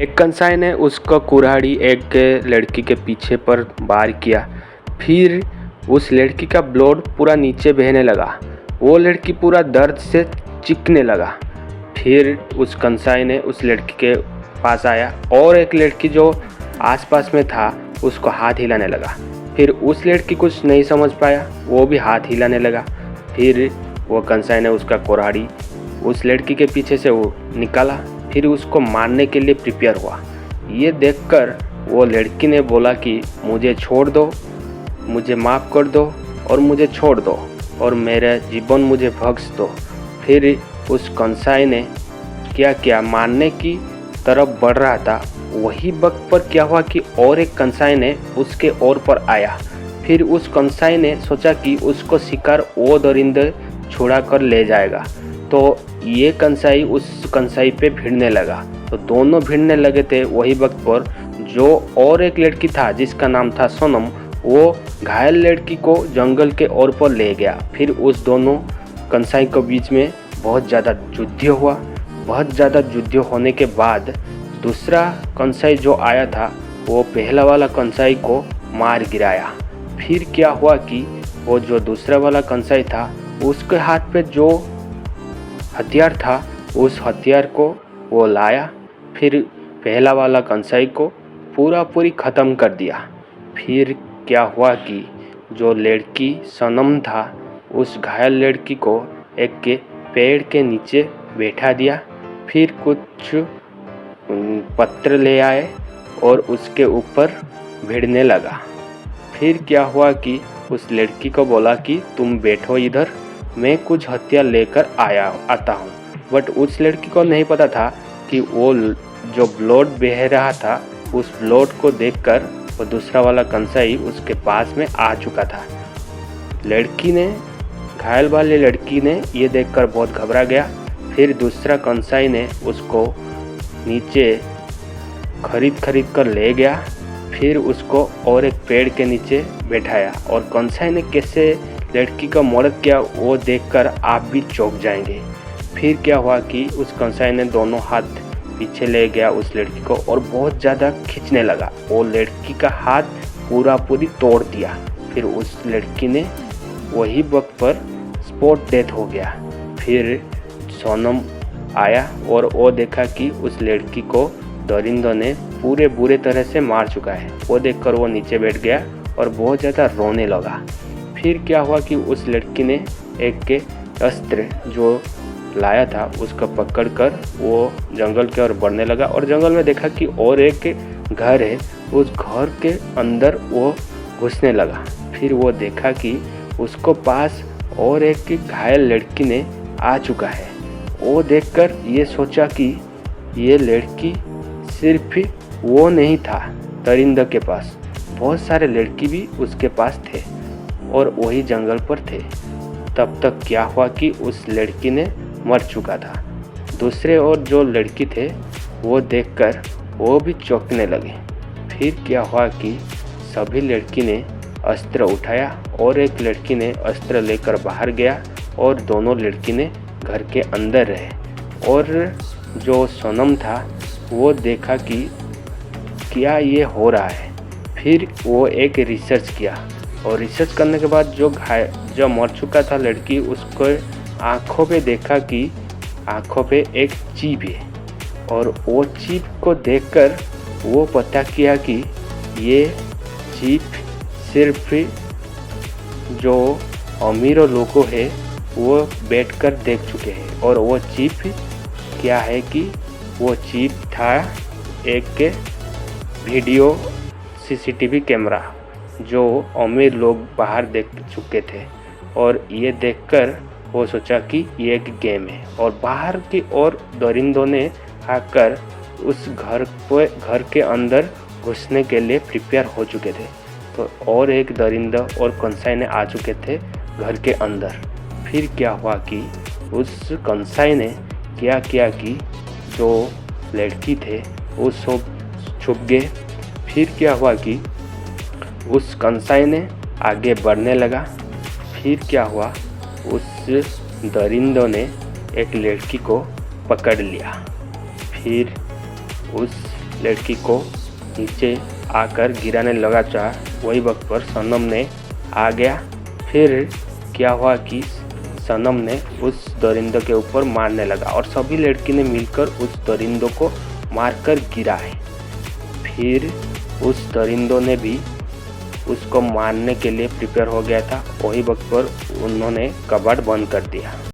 एक कंसाई ने उसका कुल्हाड़ी एक लड़की के पीछे पर वार किया। फिर उस लड़की का ब्लड पूरा नीचे बहने लगा। वो लड़की पूरा दर्द से चीखने लगा। फिर उस कंसाई ने उस लड़की के पास आया और एक लड़की जो आसपास में था उसको हाथ हिलाने लगा। फिर उस लड़की कुछ नहीं समझ पाया, वो भी हाथ हिलाने लगा। फिर वो कंसाई ने उसका कुल्हाड़ी उस लड़की के पीछे से वो निकाला। फिर उसको मारने के लिए प्रिपेयर हुआ। ये देखकर वो लड़की ने बोला कि मुझे छोड़ दो, मुझे माफ़ कर दो और मुझे छोड़ दो और मेरा जीवन मुझे बख्श दो। फिर उस कंसाई ने क्या किया, मारने की तरफ बढ़ रहा था। वही वक्त पर क्या हुआ कि और एक कंसाई ने उसके ओर पर आया। फिर उस कंसाई ने सोचा कि उसको शिकार वो दरिंदे छुड़ा कर ले जाएगा, तो ये कंसाई उस कंसाई पे भिड़ने लगा। तो दोनों भिड़ने लगे थे। वही वक्त पर जो और एक लड़की था जिसका नाम था सोनम, वो घायल लड़की को जंगल के ओर पर ले गया। फिर उस दोनों कंसाई के बीच में बहुत ज़्यादा युद्ध हुआ। बहुत ज़्यादा युद्ध होने के बाद दूसरा कंसाई जो आया था वो पहला वाला कंसाई को मार गिराया। फिर क्या हुआ कि वो जो दूसरा वाला कंसाई था उसके हाथ पे जो हथियार था उस हथियार को वो लाया। फिर पहला वाला कंसाई को पूरी ख़त्म कर दिया। फिर क्या हुआ कि जो लड़की सनम था उस घायल लड़की को एक के पेड़ के नीचे बैठा दिया। फिर कुछ पत्थर ले आए और उसके ऊपर भिड़ने लगा। फिर क्या हुआ कि उस लड़की को बोला कि तुम बैठो इधर, मैं कुछ हथियार लेकर आता हूँ। बट उस लड़की को नहीं पता था कि वो जो ब्लड बह रहा था उस ब्लड को देखकर वो दूसरा वाला कंसाई उसके पास में आ चुका था। लड़की ने, घायल वाली लड़की ने ये देखकर बहुत घबरा गया। फिर दूसरा कंसाई ने उसको नीचे खरीद कर ले गया। फिर उसको और एक पेड़ के नीचे बैठाया और कंसाई ने कैसे लड़की का मदद किया वो देखकर आप भी चौंक जाएंगे। फिर क्या हुआ कि उस कंसाई ने दोनों हाथ पीछे ले गया उस लड़की को और बहुत ज़्यादा खींचने लगा। वो लड़की का हाथ पूरी तोड़ दिया। फिर उस लड़की ने वही वक्त पर स्पॉट डेथ हो गया। फिर सोनम आया और वो देखा कि उस लड़की को दरिंदों ने पूरे बुरे तरह से मार चुका है। वो देखकर वो नीचे बैठ गया और बहुत ज़्यादा रोने लगा। फिर क्या हुआ कि उस लड़की ने एक के अस्त्र जो लाया था उसको पकड़कर वो जंगल की ओर बढ़ने लगा और जंगल में देखा कि और एक घर है। उस घर के अंदर वो घुसने लगा। फिर वो देखा कि उसको पास और एक घायल लड़की ने आ चुका है। वो देखकर ये सोचा कि ये लड़की सिर्फ वो नहीं था, दरिंदों के पास बहुत सारे लड़की भी उसके पास थे और वही जंगल पर थे। तब तक क्या हुआ कि उस लड़की ने मर चुका था। दूसरे और जो लड़की थे वो देखकर वो भी चौंकने लगे। फिर क्या हुआ कि सभी लड़की ने अस्त्र उठाया और एक लड़की ने अस्त्र लेकर बाहर गया और दोनों लड़की ने घर के अंदर रहे। और जो सोनम था वो देखा कि क्या ये हो रहा है। फिर वो एक रिसर्च किया और रिसर्च करने के बाद जो मर चुका था लड़की, उसको आँखों पे देखा कि आँखों पे एक चिप है और वो चिप को देखकर वो पता किया कि ये चिप सिर्फ जो अमीर लोगों है वो बैठकर देख चुके हैं। और वो चिप क्या है कि वो चिप था एक वीडियो सीसीटीवी कैमरा जो अमीर लोग बाहर देख चुके थे। और ये देखकर वो सोचा कि ये एक गेम है और बाहर की ओर दरिंदों ने आकर उस घर के अंदर घुसने के लिए प्रिपेयर हो चुके थे। तो और एक दरिंदा और कंसाई ने आ चुके थे घर के अंदर। फिर क्या हुआ कि उस कंसाई ने क्या किया कि जो लड़की थे वो सब छुप गए। फिर क्या हुआ कि उस कंसाई ने आगे बढ़ने लगा। फिर क्या हुआ, उस दरिंदों ने एक लड़की को पकड़ लिया। फिर उस लड़की को नीचे आकर गिराने लगा चाह, वही वक्त पर सनम ने आ गया। फिर क्या हुआ कि सनम ने उस दरिंदे के ऊपर मारने लगा और सभी लड़की ने मिलकर उस दरिंदों को मारकर गिरा है। फिर उस दरिंदों ने भी उसको मारने के लिए प्रिपेयर हो गया था। वही वक्त पर उन्होंने कबाड़ बंद कर दिया।